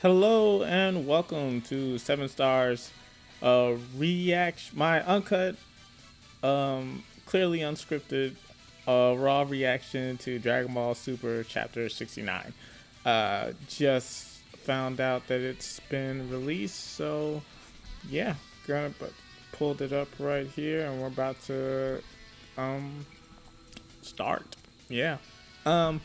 Hello and welcome to Seven Stars reaction, my uncut, clearly unscripted, raw reaction to Dragon Ball Super Chapter 69. Just found out that it's been released, so yeah, gonna pulled it up right here, and we're about to um start. Yeah. Um,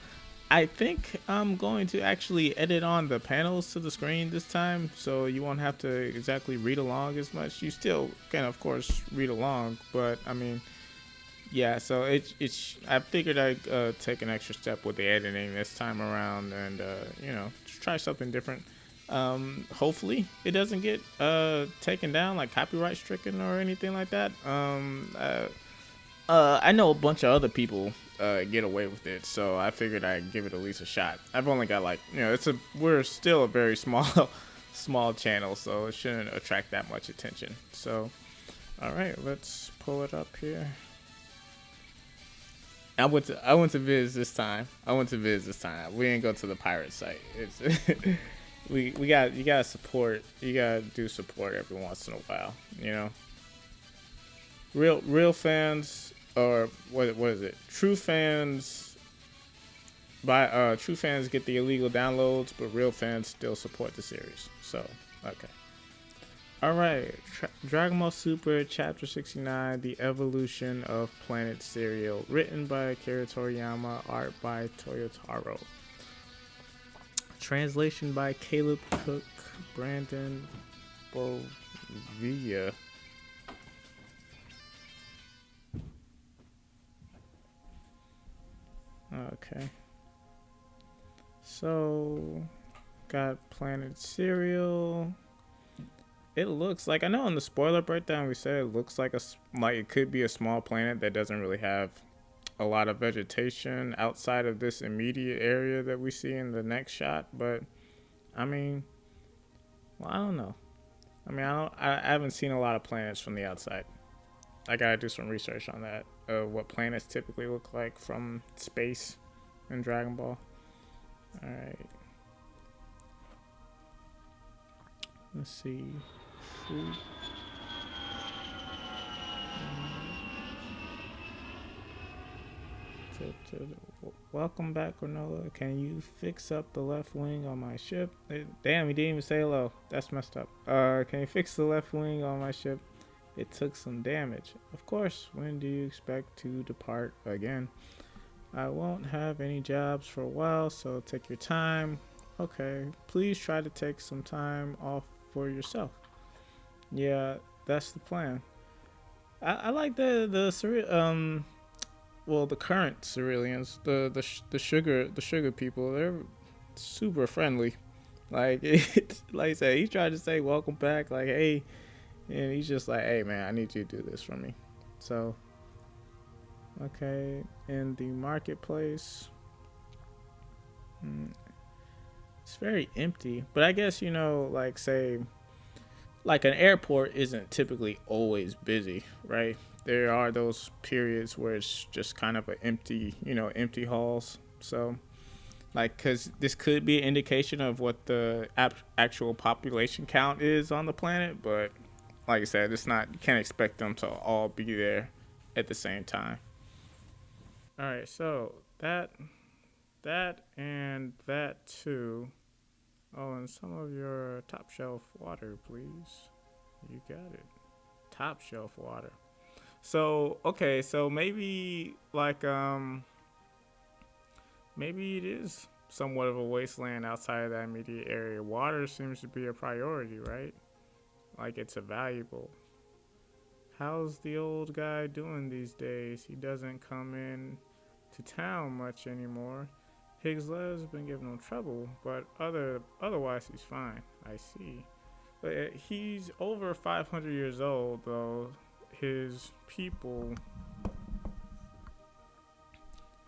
I think I'm going to actually edit on the panels to the screen this time, so you won't have to exactly read along as much. You still can, of course, read along, but I mean, yeah. So it's. I figured I'd take an extra step with the editing this time around, and just try something different. Hopefully, it doesn't get taken down, like copyright stricken or anything like that. I know a bunch of other people get away with it, so I figured I'd give it at least a shot. I've only got we're still a very small small channel, so it shouldn't attract that much attention. So, all right, let's pull it up here. I went to Viz this time. I went to Viz this time. We didn't go to the pirate site. It's we got you gotta support. You gotta do support every once in a while. You know, real fans, or what is it? True fans get the illegal downloads, but real fans still support the series. So, okay. All right, Dragon Ball Super Chapter 69: The Evolution of Planet Cereal, written by Akira Toriyama, art by Toyotaro. Translation by Caleb Cook, Brandon Bovia. Okay. So, got Planet Cereal. It looks like, I know in the spoiler breakdown we said it looks like like it could be a small planet that doesn't really have a lot of vegetation outside of this immediate area that we see in the next shot. But I mean, well, I don't know. I mean, I haven't seen a lot of planets from the outside. I gotta do some research on that. What planets typically look like from space in Dragon Ball. All right, let's see. Food. Welcome back, Granola. Can you fix up the left wing on my ship? Damn, he didn't even say hello. That's messed up. Can you fix the left wing on my ship? It took some damage. Of course. When do you expect to depart again? I won't have any jobs for a while, so take your time. Okay. Please try to take some time off for yourself. Yeah, that's the plan. I like the current Cerealians, the sugar people. They're super friendly. Like it's like I said, he tried to say welcome back, like hey, and he's just like, hey man, I need you to do this for me. So okay, in the marketplace, mm, it's very empty. But I guess like say like an airport isn't typically always busy, right? There are those periods where it's just kind of an empty, empty halls. So, like, because this could be an indication of what the actual population count is on the planet, but like I said, it's not. You can't expect them to all be there at the same time. All right, so and that too. Oh, and some of your top shelf water, please. You got it. Top shelf water. So okay, so maybe it is somewhat of a wasteland outside of that immediate area. Water seems to be a priority, right? Like it's a valuable. How's the old guy doing these days? He doesn't come in to town much anymore. Higgs has been giving him trouble, but otherwise he's fine. I see. But he's over 500 years old, though. His people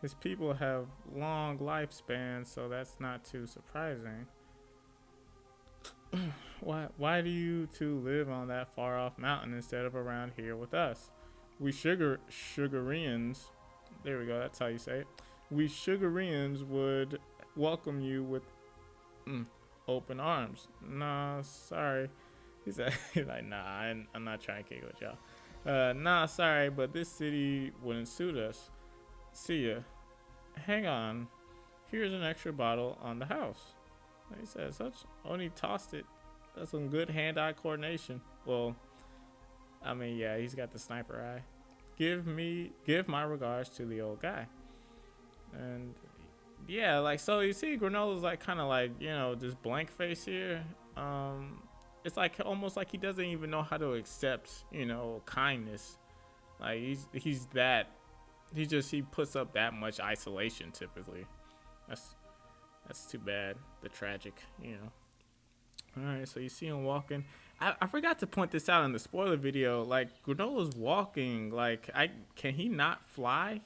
his people have long lifespans, so that's not too surprising. Why do you two live on that far off mountain instead of around here with us? We sugarians, there we go, that's how you say it. We sugarians would welcome you with open arms. Nah, sorry. He's like, nah, I'm not trying to kick with y'all. Nah, sorry, but this city wouldn't suit us. See ya. Hang on. Here's an extra bottle on the house. Like he said, such only tossed it. That's some good hand-eye coordination. Well, I mean, yeah, he's got the sniper eye. Give my regards to the old guy. And yeah, like, so you see Granola's like kind of like, you know, this blank face here. It's like almost like he doesn't even know how to accept, you know, kindness. Like he puts up that much isolation typically. That's too bad. The tragic, you know. All right, so you see him walking. I forgot to point this out in the spoiler video. Like Granola's walking. Like can he not fly?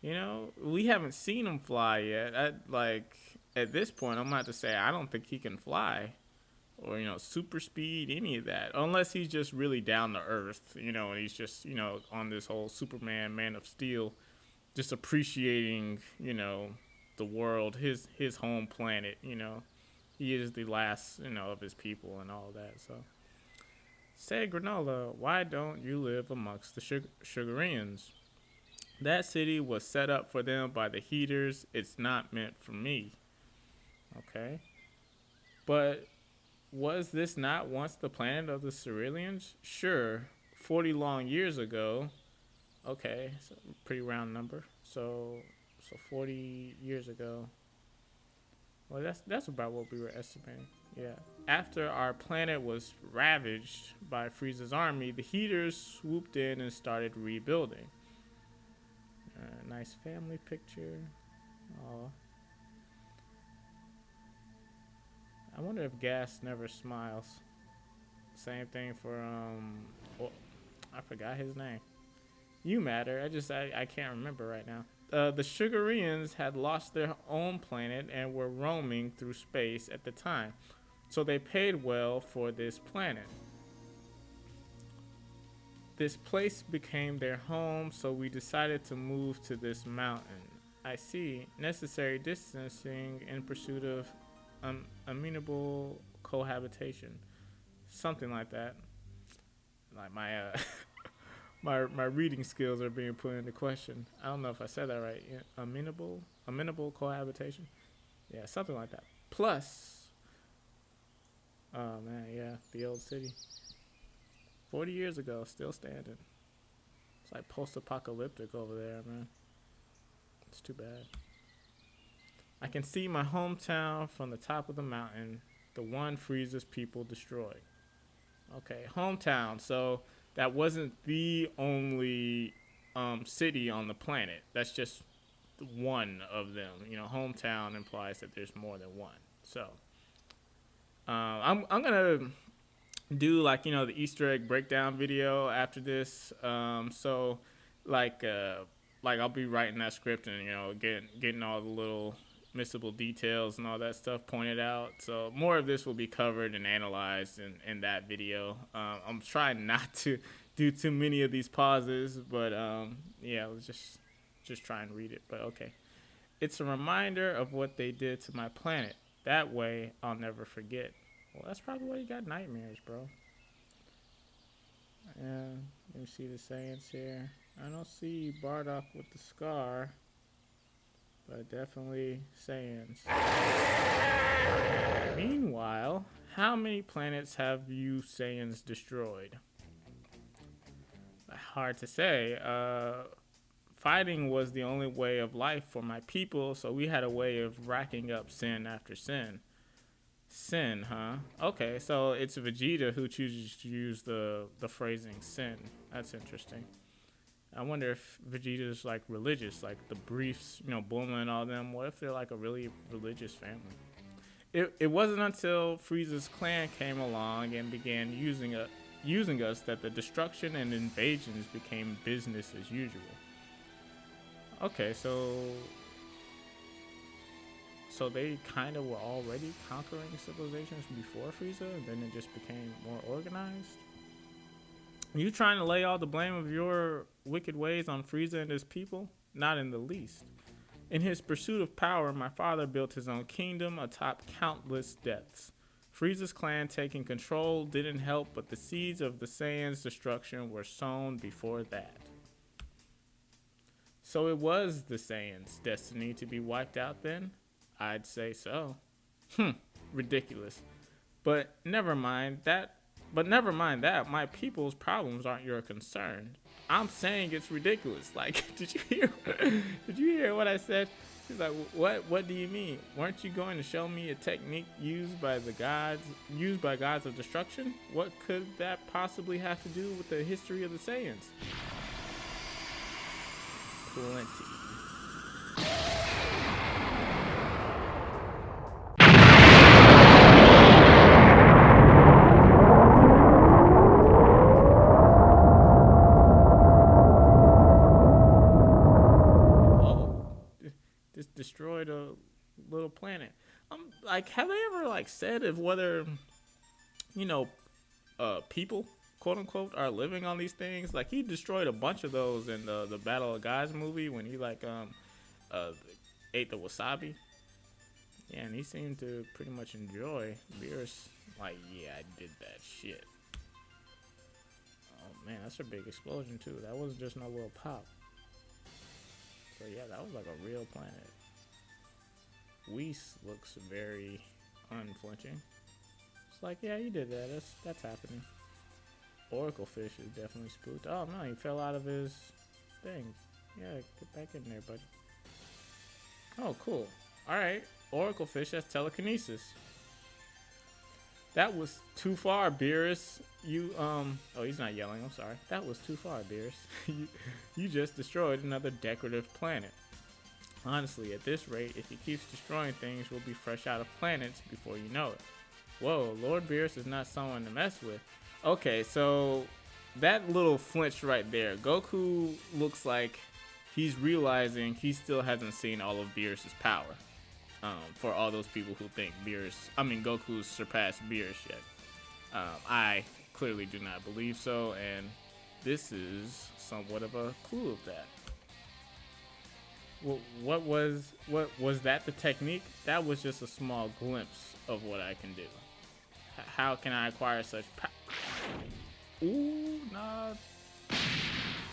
You know, we haven't seen him fly yet. At this point, I'm gonna have to say I don't think he can fly, or, you know, super speed, any of that, unless he's just really down to earth. You know, and he's just, you know, on this whole Superman, Man of Steel, just appreciating, you know, the world, his home planet. You know, he is the last, you know, of his people and all that. So, say Granola, why don't you live amongst the Sugarians? That city was set up for them by the Heaters. It's not meant for me. Okay. But was this not once the planet of the Cerealians? Sure. 40 long years ago. Okay. So pretty round number. So 40 years ago. Well, that's about what we were estimating. Yeah. After our planet was ravaged by Frieza's army, the Heaters swooped in and started rebuilding. Nice family picture. Oh, I wonder if Gas never smiles. Same thing for I forgot his name. You matter. I can't remember right now. The Sugarians had lost their own planet and were roaming through space at the time, so they paid well for this planet. This place became their home, so we decided to move to this mountain. I see. Necessary distancing in pursuit of amenable cohabitation. Something like that. Like my my reading skills are being put into question. I don't know if I said that right. Yeah, amenable cohabitation. Yeah, something like that. Plus, oh man, yeah, the old city. 40 years ago, still standing. It's like post-apocalyptic over there, man. It's too bad. I can see my hometown from the top of the mountain, the one Frieza's people destroyed. Okay, hometown. So that wasn't the only city on the planet. That's just one of them. You know, hometown implies that there's more than one. So I'm gonna do, like, you know, the Easter egg breakdown video after this. So like I'll be writing that script and, you know, getting all the little missable details and all that stuff pointed out. So more of this will be covered and analyzed in that video. I'm trying not to do too many of these pauses, but yeah, let's just try and read it. But okay. It's a reminder of what they did to my planet. That way I'll never forget. Well, that's probably why you got nightmares, bro. Yeah, let me see the sayings here. I don't see Bardock with the scar, but definitely sayings. Meanwhile, how many planets have you Saiyans destroyed? Hard to say. Fighting was the only way of life for my people, so we had a way of racking up sin after sin. Sin, huh? Okay, so it's Vegeta who chooses to use the phrasing sin. That's interesting. I wonder if Vegeta's like religious, like the Briefs, you know, Bulma and all them. What if they're like a really religious family? It wasn't until Frieza's clan came along and began using us that the destruction and invasions became business as usual. Okay, so they kind of were already conquering civilizations before Frieza, and then it just became more organized? Are you trying to lay all the blame of your wicked ways on Frieza and his people? Not in the least. In his pursuit of power, my father built his own kingdom atop countless deaths. Frieza's clan taking control didn't help, but the seeds of the Saiyans' destruction were sown before that. So it was the Saiyans' destiny to be wiped out then? I'd say so. Ridiculous. But never mind that. My people's problems aren't your concern. I'm saying it's ridiculous. Like, did you hear? Did you hear what I said? He's like, what? What do you mean? Weren't you going to show me a technique used by gods of destruction? What could that possibly have to do with the history of the Saiyans? Plenty. Destroyed a little planet. Like, have they ever like said if whether people, quote unquote, are living on these things? Like, he destroyed a bunch of those in the Battle of Guys movie when he ate the wasabi. Yeah, and he seemed to pretty much enjoy Beerus. Like, yeah, I did that shit. Oh man, that's a big explosion too. That wasn't just no little pop. So yeah, that was like a real planet. Whis looks very unflinching. It's like, yeah, you did that. That's happening. Oracle Fish is definitely spooked. Oh no, he fell out of his thing. Yeah, get back in there, buddy. Oh, cool. Alright. Oracle Fish has telekinesis. That was too far, Beerus. Oh, he's not yelling. I'm sorry. That was too far, Beerus. you just destroyed another decorative planet. Honestly, at this rate, if he keeps destroying things, we'll be fresh out of planets before you know it. Whoa, Lord Beerus is not someone to mess with. Okay, so that little flinch right there. Goku looks like he's realizing he still hasn't seen all of Beerus' power. For all those people who think Goku's surpassed Beerus yet. I clearly do not believe so, and this is somewhat of a clue of that. What was that the technique? That was just a small glimpse of what I can do. How can I acquire such power? Ooh, nah.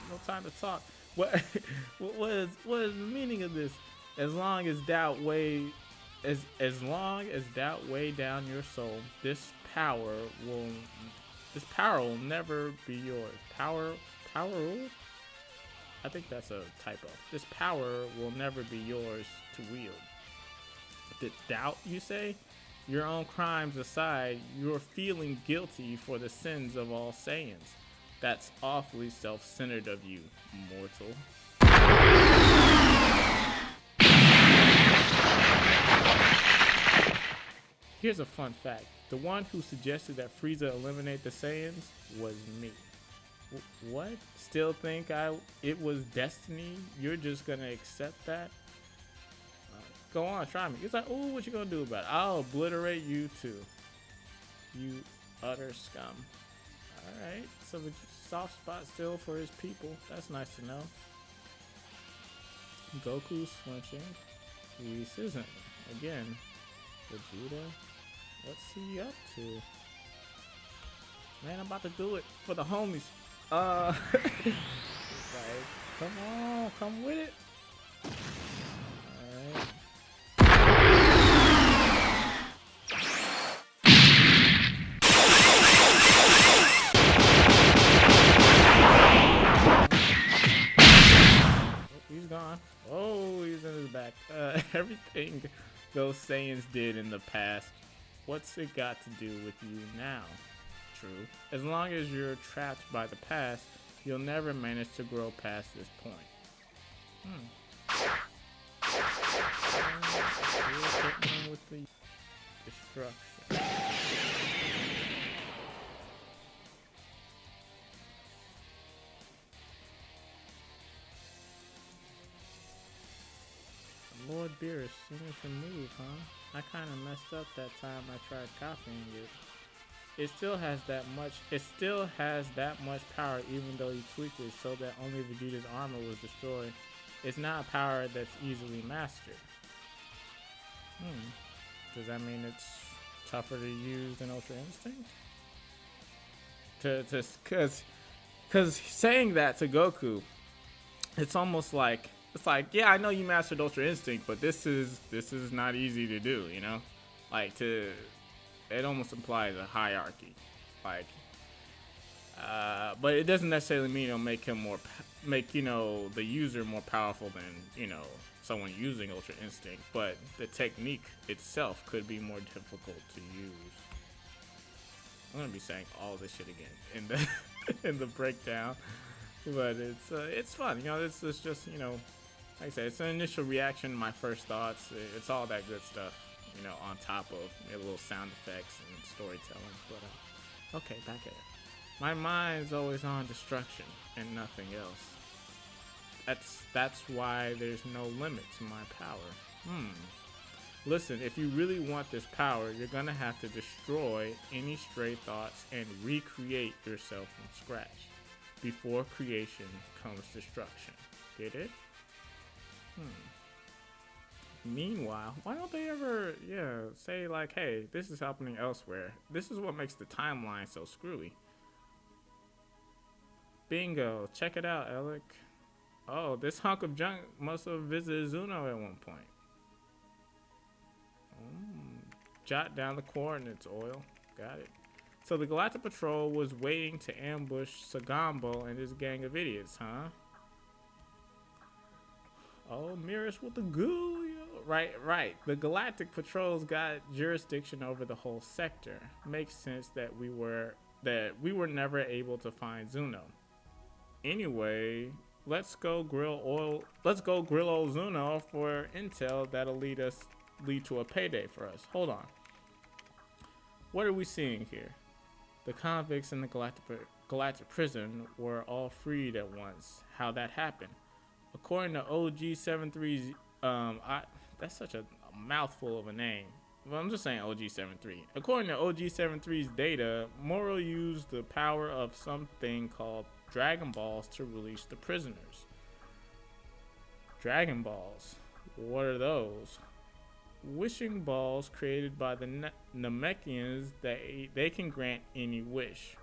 No time to talk. What is the meaning of this? As long as doubt weigh down your soul, this power will never be yours. Power? I think that's a typo. This power will never be yours to wield. The doubt, you say? Your own crimes aside, you're feeling guilty for the sins of all Saiyans. That's awfully self-centered of you, mortal. Here's a fun fact. The one who suggested that Frieza eliminate the Saiyans was me. What? Still think it was destiny? You're just gonna accept that? Go on, try me. He's like, ooh, what you gonna do about it? I'll obliterate you too. You utter scum. Alright, so a soft spot still for his people. That's nice to know. Goku's flinching. Whis isn't. Again, Vegeta, what's he up to? Man, I'm about to do it for the homies. Like, come on, come with it. Alright. He's gone. Oh, he's in his back. Everything those Saiyans did in the past, what's it got to do with you now? True. As long as you're trapped by the past, you'll never manage to grow past this point. With the destruction. Lord Beerus, signature move, huh? I kinda messed up that time I tried copying it. It still has that much power, even though he tweaked it so that only Vegeta's armor was destroyed. It's not a power that's easily mastered. Hmm. Does that mean it's tougher to use than Ultra Instinct? Cause saying that to Goku, it's almost like it's like, yeah, I know you mastered Ultra Instinct, but this is not easy to do, you know? Like to it almost implies a hierarchy. Like but it doesn't necessarily mean it'll make him make the user more powerful than someone using Ultra Instinct. But the technique itself could be more difficult to use. I'm gonna be saying all this shit again in the in the breakdown, but it's fun. It's just like I said, it's an initial reaction, my first thoughts. It's all that good stuff, on top of little sound effects and storytelling. But okay, back at it. My mind's always on destruction and nothing else. That's why there's no limit to my power. Listen, if you really want this power, you're gonna have to destroy any stray thoughts and recreate yourself from scratch. Before creation comes destruction. Get it? Meanwhile, why don't they ever, say like, hey, this is happening elsewhere. This is what makes the timeline so screwy. Bingo, check it out, Alec. Oh, this hunk of junk must have visited Zuno at one point. Jot down the coordinates, Oil. Got it. So the Galactic Patrol was waiting to ambush Sagambo and his gang of idiots, huh? Oh, Mirrors with the goo, yo. Right. The Galactic Patrol's got jurisdiction over the whole sector. Makes sense that we were never able to find Zuno. Anyway, let's go grill old Zuno for intel that'll lead to a payday for us. Hold on. What are we seeing here? The convicts in the Galactic prison were all freed at once. How that happened? According to OG73's, that's such a mouthful of a name. Well, I'm just saying OG73. According to OG73's data, Moro used the power of something called Dragon Balls to release the prisoners. Dragon Balls? What are those? Wishing balls created by the Namekians that they can grant any wish.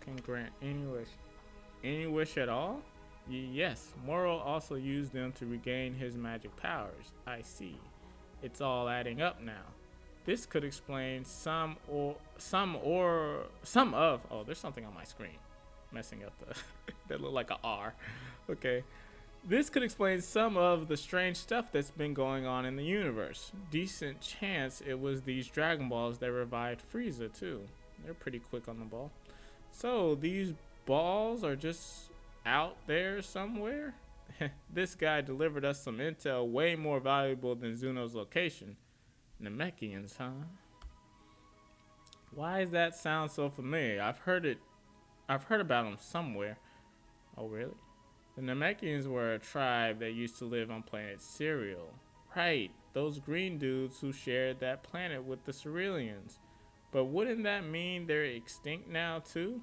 Can grant any wish. Any wish at all? Yes, Moro also used them to regain his magic powers. I see. It's all adding up now. This could explain some of oh, there's something on my screen messing up the that look like a R. Okay. This could explain some of the strange stuff that's been going on in the universe. Decent chance it was these Dragon Balls that revived Frieza too. They're pretty quick on the ball. So these balls are just out there somewhere? This guy delivered us some intel way more valuable than Zuno's location. Namekians, huh? Why does that sound so familiar? I've heard about them somewhere. Oh, really? The Namekians were a tribe that used to live on planet Cereal. Right, those green dudes who shared that planet with the Cerealians. But wouldn't that mean they're extinct now too?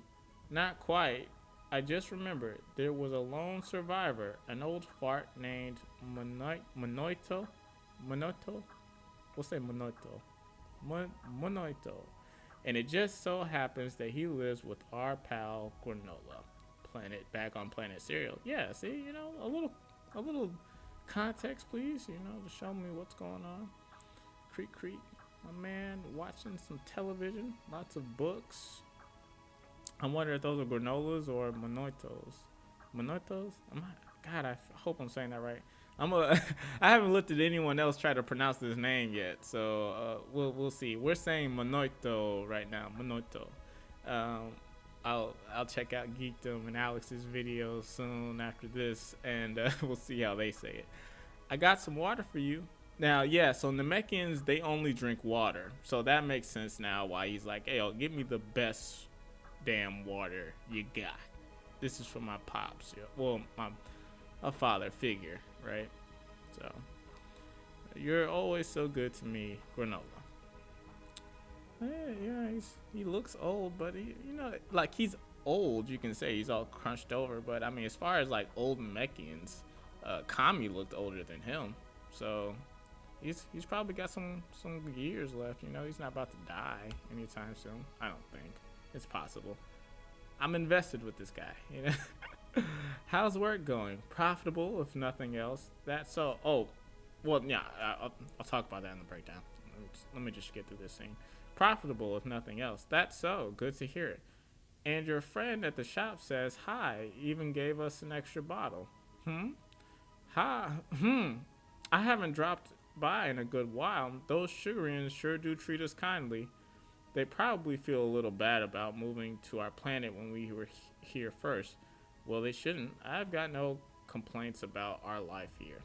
Not quite. I just remembered there was a lone survivor, an old fart named Monoito. We'll say Monoito. Monoito. And it just so happens that he lives with our pal Granola. Back on planet Cereal. Yeah, see, a little context, please, to show me what's going on. Creek. My man watching some television, lots of books. I wonder if those are granolas or monoitos. Monoitos? God, I hope I'm saying that right. I haven't looked at anyone else try to pronounce this name yet, so we'll see. We're saying monoito right now. Monoito. I'll check out Geekdom and Alex's video soon after this, and we'll see how they say it. I got some water for you. Now, yeah, so Namekians, they only drink water. So that makes sense now why he's like, hey, give me the best damn water you got. This is for my pops. Well, a father figure, right? So, you're always so good to me, Granola. Yeah, he looks old, but like he's old. You can say he's all crunched over, but I mean, as far as like old Namekians, Kami looked older than him, so he's probably got some years left. He's not about to die anytime soon. I don't think it's possible. I'm invested with this guy. How's work going? Profitable, if nothing else. That's so. Oh, well, yeah. I'll talk about that in the breakdown. Let me just get through this scene. Profitable, if nothing else. That's so. Good to hear it. And your friend at the shop says hi. Even gave us an extra bottle. Hi. I haven't dropped by in a good while. Those Sugarians sure do treat us kindly. They probably feel a little bad about moving to our planet when we were here first. Well, they shouldn't. I've got no complaints about our life here.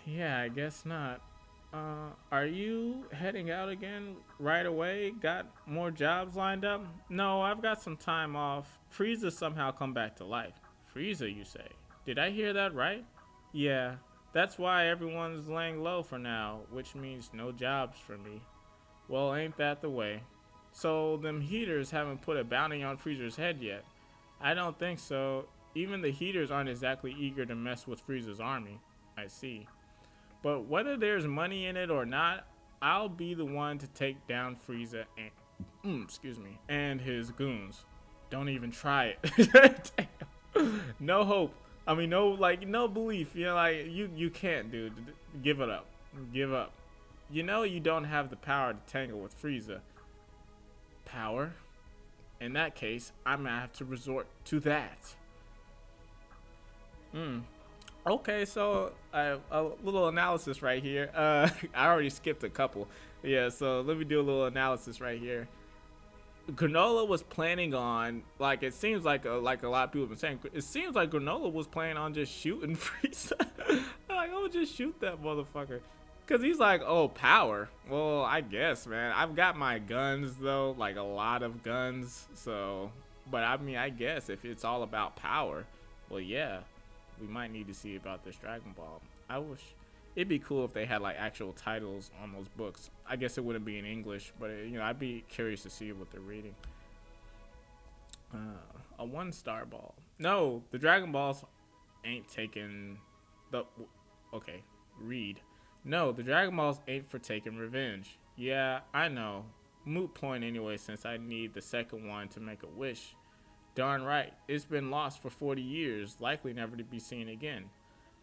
Yeah, I guess not. Are you heading out again right away? Got more jobs lined up? No, I've got some time off. Frieza somehow come back to life. Frieza, you say? Did I hear that right? Yeah, that's why everyone's laying low for now, which means no jobs for me. Well, ain't that the way? So, them heaters haven't put a bounty on Frieza's head yet. I don't think so. Even the heaters aren't exactly eager to mess with Frieza's army. I see. But whether there's money in it or not, I'll be the one to take down Frieza and, excuse me, and his goons. Don't even try it. No hope. I mean, no belief. You can't, dude. Give it up. Give up. You don't have the power to tangle with Frieza. Power? In that case, I'm gonna have to resort to that. Okay, so a little analysis right here. I already skipped a couple. Yeah, so let me do a little analysis right here. Granola was planning on, like, it seems like a lot of people have been saying, it seems like Granola was planning on just shooting Frieza. Like, oh, just shoot that motherfucker. Because he's like, oh, power. Well, I guess, man. I've got my guns, though, like a lot of guns. So, but I mean, I guess if it's all about power, well, yeah, we might need to see about this Dragon Ball. I wish it'd be cool if they had like actual titles on those books. I guess it wouldn't be in English, but I'd be curious to see what they're reading. A 1-star ball. No, the Dragon Balls ain't taking the. Okay, read. No, the Dragon Balls ain't for taking revenge. Yeah, I know. Moot point anyway, since I need the second one to make a wish. Darn right, it's been lost for 40 years, likely never to be seen again.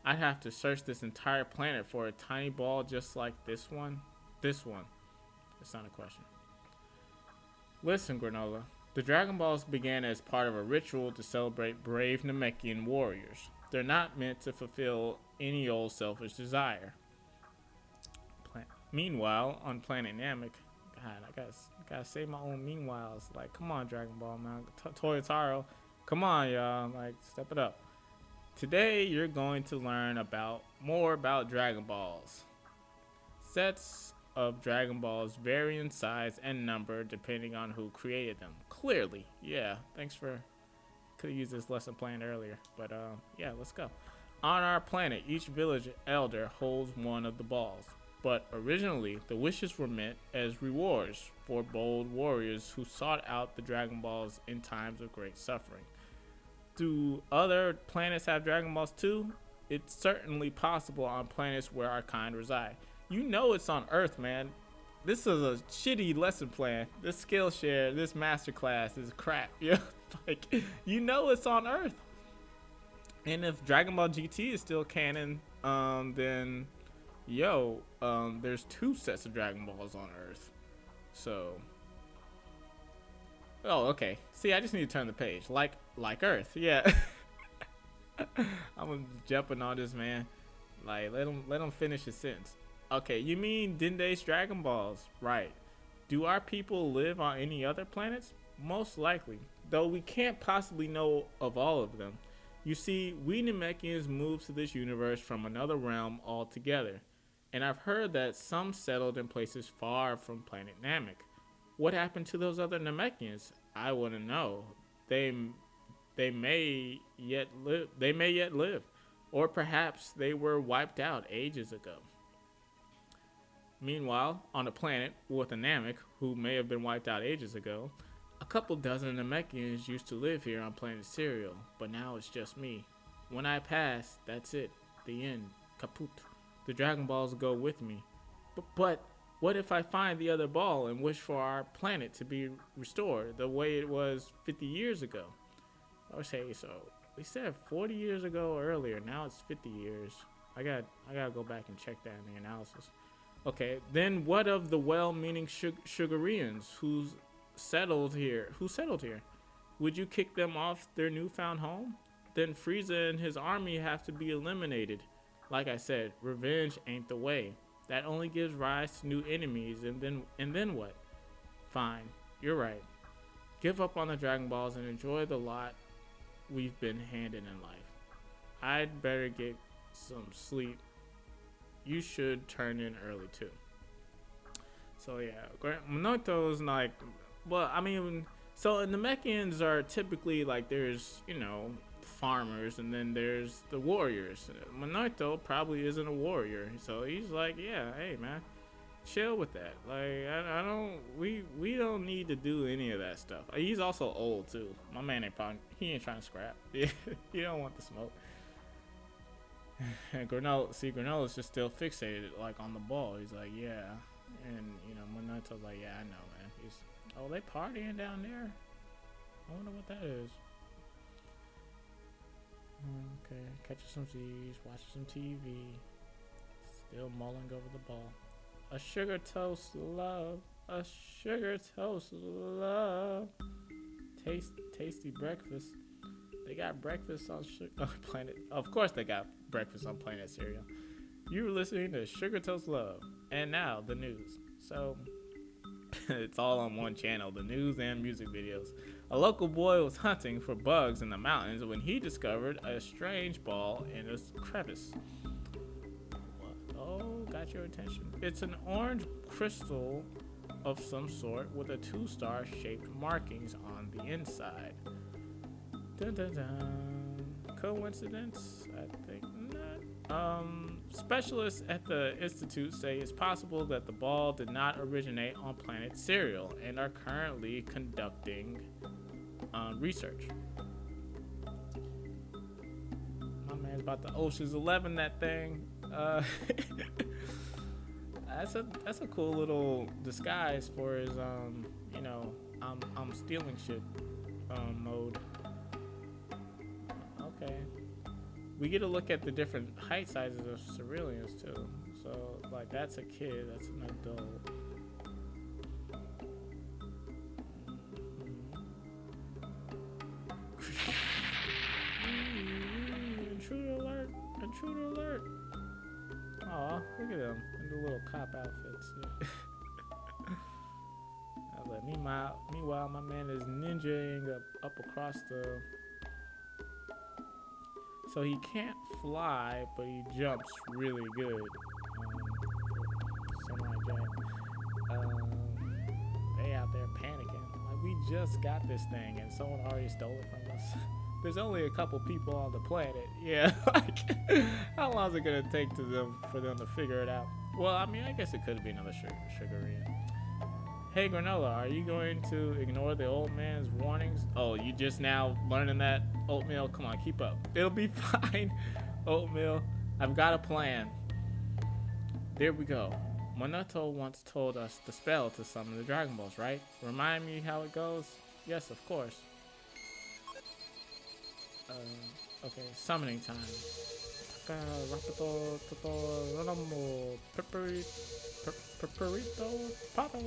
I'd have to search this entire planet for a tiny ball just like this one. This one. That's not a question. Listen, Granola. The Dragon Balls began as part of a ritual to celebrate brave Namekian warriors. They're not meant to fulfill any old selfish desire. Meanwhile, on planet Namek, God, I gotta say my own meanwhiles. Like, come on, Dragon Ball, man. Toyotaro, come on, y'all. Like, step it up. Today, you're going to learn more about Dragon Balls. Sets of Dragon Balls vary in size and number depending on who created them. Clearly, yeah. Thanks for. Could have used this lesson plan earlier, but yeah, let's go. On our planet, each village elder holds one of the balls. But originally, the wishes were meant as rewards for bold warriors who sought out the Dragon Balls in times of great suffering. Do other planets have Dragon Balls too? It's certainly possible on planets where our kind reside. It's on Earth, man. This is a shitty lesson plan. This Skillshare, this masterclass is crap. Like, it's on Earth. And if Dragon Ball GT is still canon, then there's 2 sets of Dragon Balls on Earth. So, oh, okay. See, I just need to turn the page. Like Earth, yeah. I'm jumping on this, man. Like, let him finish his sentence. Okay, you mean Dende's Dragon Balls, right? Do our people live on any other planets? Most likely, though we can't possibly know of all of them. You see, we Namekians moved to this universe from another realm altogether. And I've heard that some settled in places far from planet Namek. What happened to those other Namekians? I wouldn't know. They may yet live. Or perhaps they were wiped out ages ago. Meanwhile, on a planet with a Namek who may have been wiped out ages ago, a couple dozen Namekians used to live here on Planet Cereal, but now it's just me. When I pass, that's it. The end. Kaput. The Dragon Balls go with me. But what if I find the other ball and wish for our planet to be restored the way it was 50 years ago? Okay, so we said 40 years ago earlier. Now it's 50 years. I gotta go back and check that in the analysis. Okay, then what of the well-meaning Sugarians who settled here? Would you kick them off their newfound home? Then Frieza and his army have to be eliminated. Like I said, revenge ain't the way. That only gives rise to new enemies, and then what? Fine, you're right. Give up on the Dragon Balls and enjoy the lot we've been handed in life. I'd better get some sleep. You should turn in early too. So yeah, Monato's like, well, I mean, so the Namekians are typically like, there's, farmers, and then there's the warriors. Monato probably isn't a warrior, so he's like, yeah, hey man, chill with that. Like, I don't, we don't need to do any of that stuff. He's also old too. My man he ain't trying to scrap. Yeah, he don't want the smoke. And Granola's just still fixated like on the ball. He's like, yeah, and Monato's like, yeah, I know, man. They partying down there. I wonder what that is. Okay, catching some Z's, watching some TV, still mulling over the ball. A sugar toast love, a sugar toast love. Tasty breakfast. They got breakfast on Planet. Of course, they got breakfast on Planet Cereal. You were listening to Sugar Toast Love, and now the news. So it's all on one channel, the news and music videos. A local boy was hunting for bugs in the mountains when he discovered a strange ball in a crevice. What? Oh, got your attention. It's an orange crystal of some sort with a 2-star shaped markings on the inside. Dun, dun, dun. Coincidence? I think not. Specialists at the institute say it's possible that the ball did not originate on Planet Cereal and are currently conducting research. My man's about to Ocean's 11 that thing. That's a cool little disguise for his I'm stealing shit mode. Okay. We get a look at the different height sizes of Cerealians too. So like that's a kid, that's an adult. Intruder alert! Intruder alert! Aw, look at them in the little cop outfits. Meanwhile, my man is ninjaing up across the. So he can't fly, but he jumps really good. Samurai Jack. They out there panicking. Like, we just got this thing, and someone already stole it from us. There's only a couple people on the planet. Yeah, like, how long is it gonna take for them to figure it out? Well, I mean, I guess it could be another Sugarian. Hey, Granola, are you going to ignore the old man's warnings? Oh, you just now learning that? Oatmeal, come on, keep up. It'll be fine. Oatmeal, I've got a plan. There we go. Monato once told us the spell to summon the Dragon Balls, right? Remind me how it goes? Yes, of course. Okay, summoning time. Perperito Papo.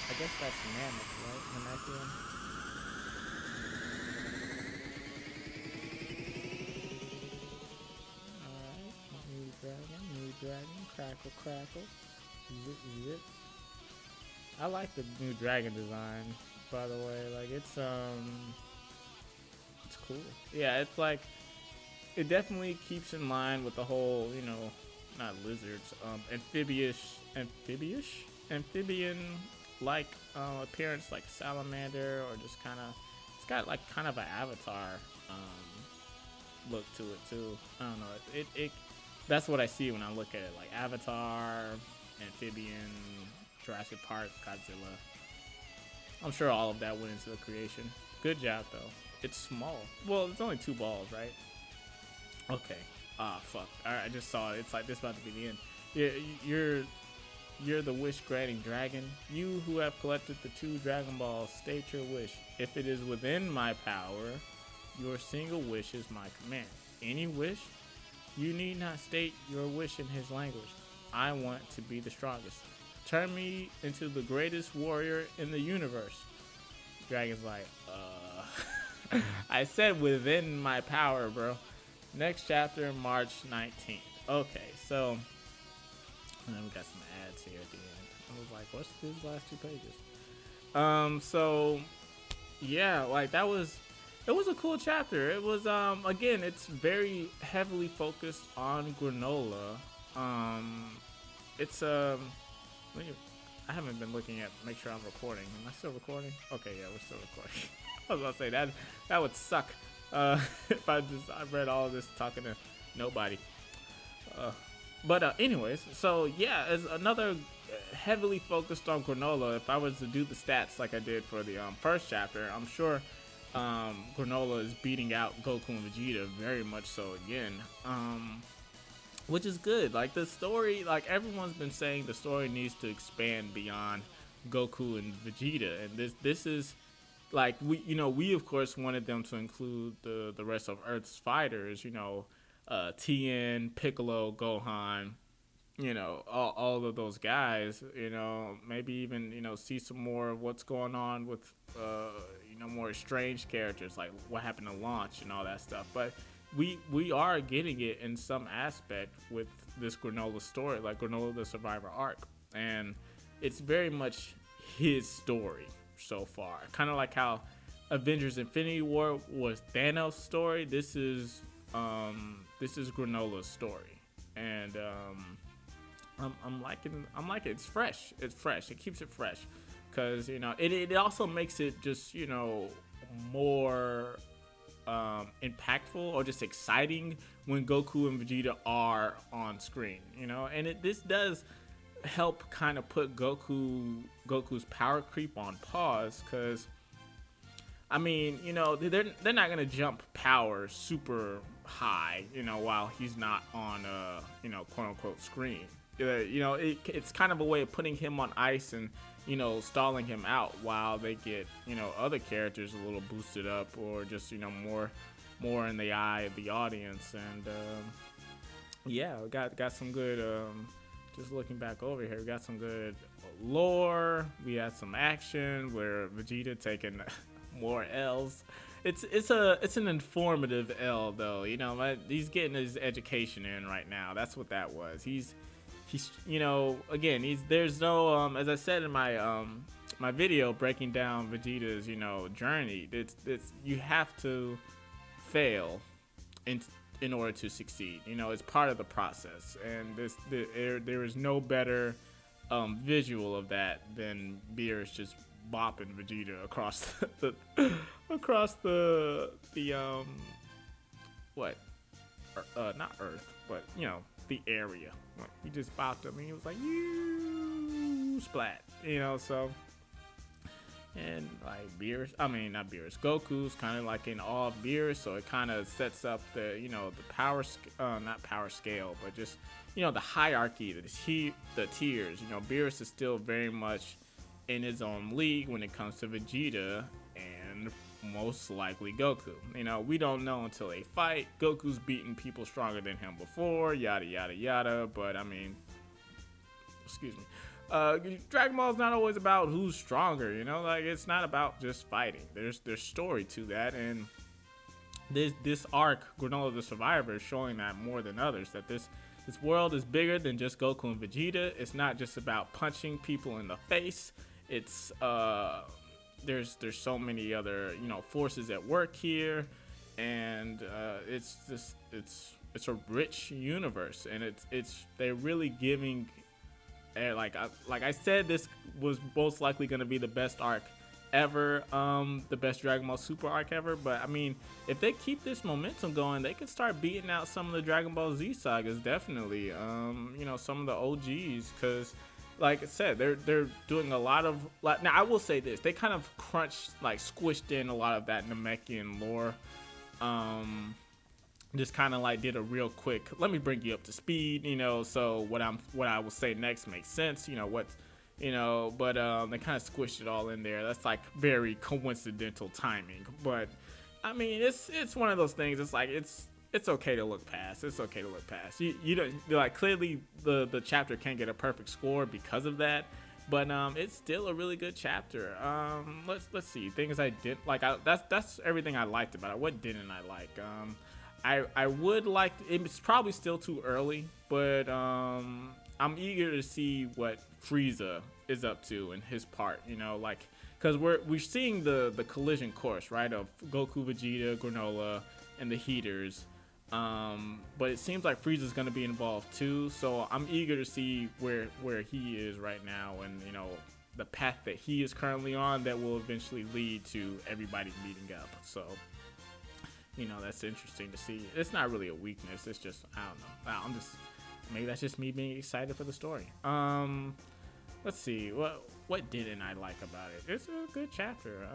I guess that's Namek, right? Namekian. Alright, new dragon, crackle, crackle, zip, zip. I like the new dragon design, by the way. Like, it's cool. Yeah, it's like, it definitely keeps in line with the whole, not lizards, amphibian like appearance, like salamander, or just it's got like kind of an avatar look to it too. I don't know, That's what I see when I look at it, like Avatar, Amphibian, Jurassic Park, Godzilla. I'm sure all of that went into the creation. Good job though. It's small. Well, it's only 2 balls, right? Okay. Ah, fuck. All right, I just saw it. It's like this about to be the end. You're you're the wish granting dragon. You who have collected the 2 Dragon Balls, state your wish. If it is within my power, your single wish is my command. Any wish? You need not state your wish in his language. I want to be the strongest. Turn me into the greatest warrior in the universe. Dragon's like, I said within my power, bro. Next chapter, March 19th. Okay, so and then we got some ads here at the end. I was like, what's these last 2 pages? So yeah, like it was a cool chapter. It was again, it's very heavily focused on granola. It's I haven't been looking at make sure I'm recording. Am I still recording? Okay, yeah, we're still recording. I was about to say that would suck. If I read all of this talking to nobody. But anyways, so yeah, as another heavily focused on granola. If I was to do the stats like I did for the first chapter, I'm sure granola is beating out Goku and Vegeta very much so again. Which is good. Like the story, like everyone's been saying, the story needs to expand beyond Goku and Vegeta, and this is like we of course wanted them to include the rest of Earth's fighters. Tien, Piccolo, Gohan, all of those guys. Maybe even see some more of what's going on with more strange characters, like what happened to Launch and all that stuff. But we are getting it in some aspect with this Granola story, like Granola the Survivor arc, and it's very much his story so far. Kind of like how Avengers Infinity War was Thanos' story. This is Granola's story, and I'm liking it's fresh. It's fresh. It keeps it fresh, because it also makes it just more impactful or just exciting when Goku and Vegeta are on screen, and this does help kind of put Goku's power creep on pause, because I mean, they're not gonna jump power super high, while he's not on quote unquote screen. It's kind of a way of putting him on ice and stalling him out while they get other characters a little boosted up, or just more in the eye of the audience. And yeah, we got some good just looking back over here, we got some good lore. We had some action where Vegeta taking more L's. It's an informative L though. He's getting his education in right now. That's what that was. He's again, there's no as I said in my my video breaking down Vegeta's journey. It's you have to fail in order to succeed. It's part of the process, and there is no better visual of that than Beerus just bopping Vegeta across the what not Earth, but the area. He just bopped him and he was like, you splat, so. And like not Beerus, Goku's kind of like in awe of Beerus, so it kind of sets up the the power not power scale, but just the hierarchy, the tiers. Beerus is still very much in his own league when it comes to Vegeta and most likely Goku. We don't know until they fight. Goku's beaten people stronger than him before, yada yada yada. But I mean, excuse me. Dragon Ball is not always about who's stronger, like it's not about just fighting. There's story to that, and this arc, Granola the Survivor, is showing that more than others, that this world is bigger than just Goku and Vegeta. It's not just about punching people in the face. It's there's so many other forces at work here, and it's a rich universe, and they're really giving. Like I said, this was most likely going to be the best arc ever the best Dragon Ball Super arc ever, but I mean, if they keep this momentum going, they can start beating out some of the Dragon Ball Z sagas. Definitely, you know, some of the OGs, because like I said, they're doing a lot of like. Now I will say this: they kind of crunched, like squished in a lot of that Namekian lore. Um, just kind of like did a real quick. Let me bring you up to speed, you know. So what I will say next makes sense, you know. What's you know, but they kind of squished it all in there. That's like very coincidental timing, but I mean, it's one of those things. It's like it's okay to look past. It's okay to look past. You don't like clearly the chapter can't get a perfect score because of that, but it's still a really good chapter. Let's see things I did like. That's everything I liked about it. What didn't I like? I would like. It's probably still too early, but I'm eager to see what Frieza is up to in his part. You know, like because we're seeing the collision course, right, of Goku, Vegeta, Granola, and the Heaters. But it seems like Frieza's gonna be involved too, so I'm eager to see where he is right now, and you know the path that he is currently on that will eventually lead to everybody meeting up. So you know that's interesting to see. It's not really a weakness. It's just I don't know. I'm just maybe that's just me being excited for the story. Let's see what didn't I like about it. It's a good chapter.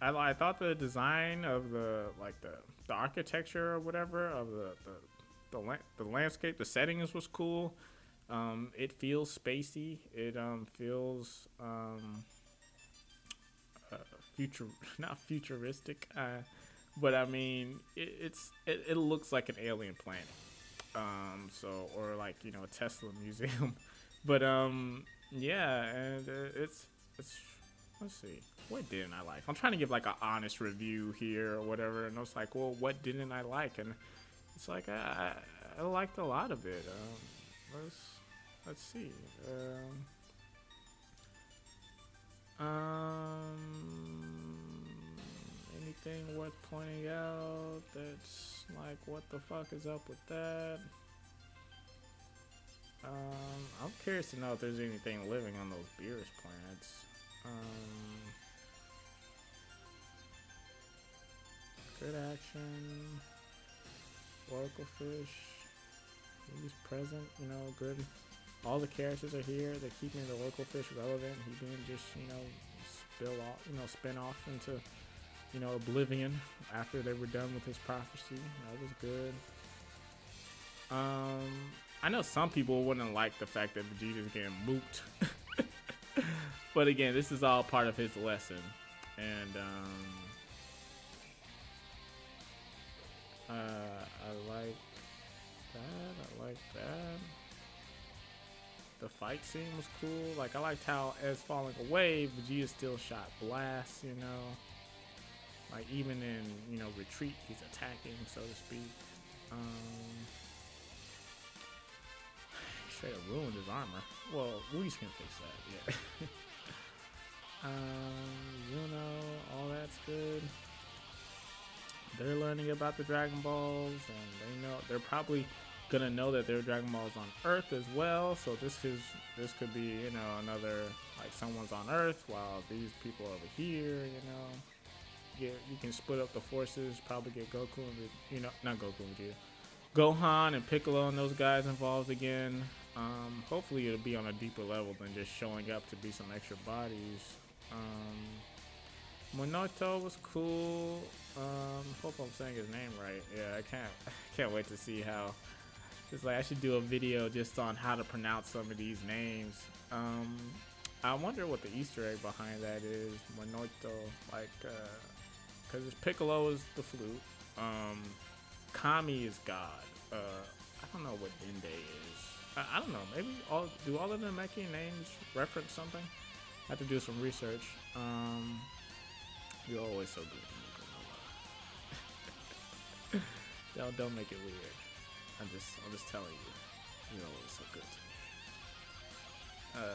I thought the design of the architecture or whatever of the landscape, the settings was cool. It feels spacey. It feels future not futuristic, but I mean it looks like an alien planet. So or like you know a Tesla museum, but yeah, and it's let's see. What didn't I like? I'm trying to give like an honest review here or whatever, and I was like, well, what didn't I like? And it's like I liked a lot of it. Let's see. Anything worth pointing out? That's like, what the fuck is up with that? I'm curious to know if there's anything living on those Beerus planets. Good action. Oracle fish. He's present, you know, good. All the characters are here. They're keeping the Oracle fish relevant. He didn't just, you know, spin off into, you know, oblivion after they were done with his prophecy. That was good. I know some people wouldn't like the fact that Vegeta's getting mooped. But again, this is all part of his lesson. And I like that. I like that. The fight scene was cool. Like I liked how as falling away, Vegeta still shot blasts, you know. Like even in, you know, retreat, he's attacking, so to speak. Straight up ruined his armor. Well, Whis can fix that, yeah. All that's good. They're learning about the Dragon Balls, and they're probably gonna know that there are Dragon Balls on Earth as well. So this could be, you know, another like someone's on Earth while these people are over here. You can split up the forces. Probably get Goku and not Goku and Vegeta, Gohan and Piccolo and those guys involved again. Hopefully it'll be on a deeper level than just showing up to be some extra bodies. Monoto was cool. Hope I'm saying his name right. Yeah, I can't wait to see how. It's like I should do a video just on how to pronounce some of these names. I wonder what the Easter egg behind that is. Monoto, like, because Piccolo is the flute. Kami is God. I don't know what Dende is. I don't know. Maybe all of the Namekian names reference something? I have to do some research. You're always so good to me, Granola. Don't make it weird. I'm just telling you. You're always so good to me.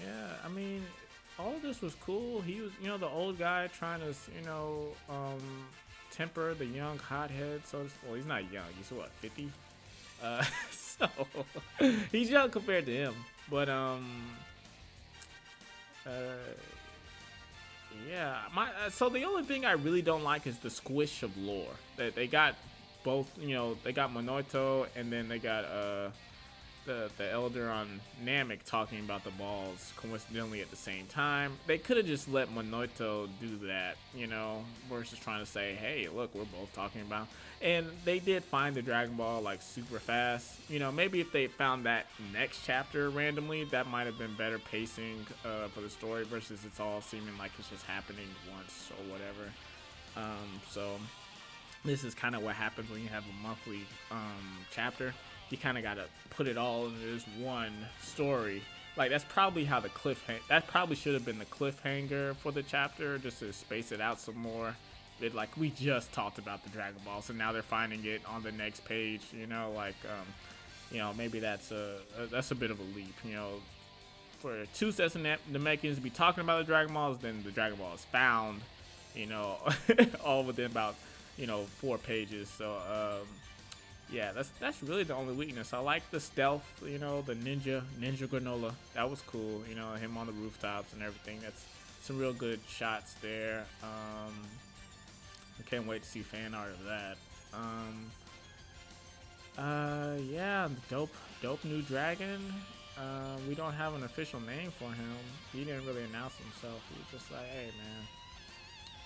Yeah, I mean, all of this was cool. He was, you know, the old guy trying to, you know, temper the young hothead. So, well, he's not young. He's what, 50? So he's young compared to him. But Yeah, my so the only thing I really don't like is the squish of lore that they got both. They got Monoito and then they got the elder on Namek talking about the balls coincidentally at the same time. They could have just let Monoito do that, versus trying to say, hey, look, we're both talking about. And they did find the Dragon Ball like super fast. Maybe if they found that next chapter randomly, that might have been better pacing for the story versus it's all seeming like it's just happening once or whatever. So this is kind of what happens when you have a monthly chapter. You kind of got to put it all into this one story. Like that's probably how that probably should have been the cliffhanger for the chapter, just to space it out some more. Like we just talked about the Dragon Ball, so now they're finding it on the next page. Maybe that's a bit of a leap. For two sets of Namekians to be talking about the Dragon Balls, then the Dragon Ball is found. All within about 4 pages. So yeah, that's really the only weakness. I like the stealth, the ninja granola. That was cool, him on the rooftops and everything. That's some real good shots there. I can't wait to see fan art of that. Yeah, dope new dragon. We don't have an official name for him. He didn't really announce himself. He was just like, hey man,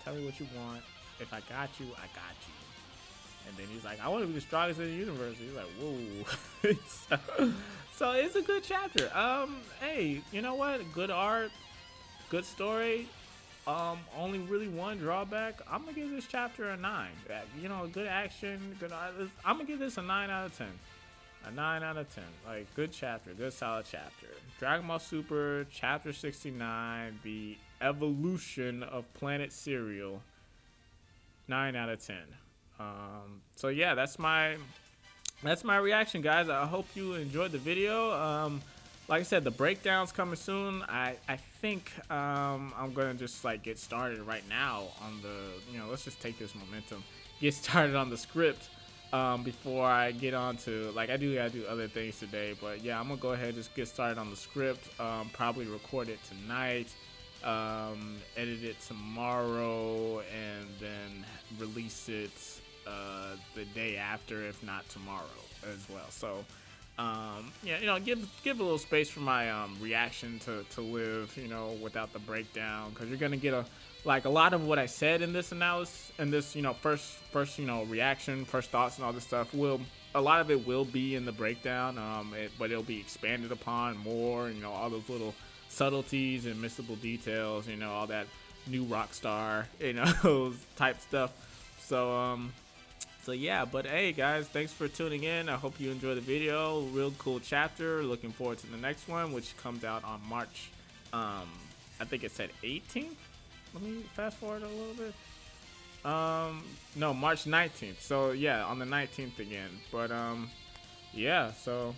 tell me what you want. If I got you, I got you. And then he's like, I want to be the strongest in the universe. He's like, whoa. So it's a good chapter. Hey, you know what? Good art, good story. Only really one drawback. I'm gonna give this chapter a 9. Good action, good art. I'm gonna give this a 9 out of 10. A 9 out of 10. Like, good chapter, good solid chapter. Dragon Ball Super, chapter 69, the Evolution of Planet Cereal. 9 out of 10. So yeah, that's my reaction, guys. I hope you enjoyed the video. Like I said, the breakdown's coming soon. I think I'm gonna just like get started right now on the let's just take this momentum, get started on the script before I get on to I gotta do other things today. But yeah, I'm gonna go ahead and just get started on the script. Probably record it tonight. Edit it tomorrow and then release it the day after, if not tomorrow as well. So give a little space for my reaction to live, without the breakdown, because you're gonna get a lot of what I said in this analysis and this first reaction, first thoughts and all this stuff a lot of it will be in the breakdown, but it'll be expanded upon more, all those little subtleties and missable details, all that new rock star, type stuff. So yeah, but hey guys, thanks for tuning in. I hope you enjoyed the video. Real cool chapter. Looking forward to the next one, which comes out on March, I think it said 18th. Let me fast forward a little bit. No, March 19th. So yeah, on the 19th again. But yeah, so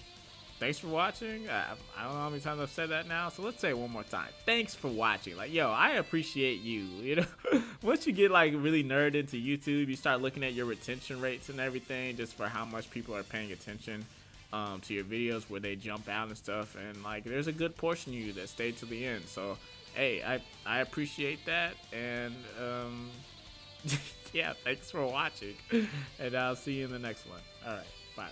thanks for watching. I don't know how many times I've said that now, so let's say it one more time. Thanks for watching. I appreciate you. Once you get really nerd into YouTube, you start looking at your retention rates and everything, just for how much people are paying attention to your videos, where they jump out and stuff. And there's a good portion of you that stayed to the end. So hey, I appreciate that. And yeah, thanks for watching. And I'll see you in the next one. All right, bye.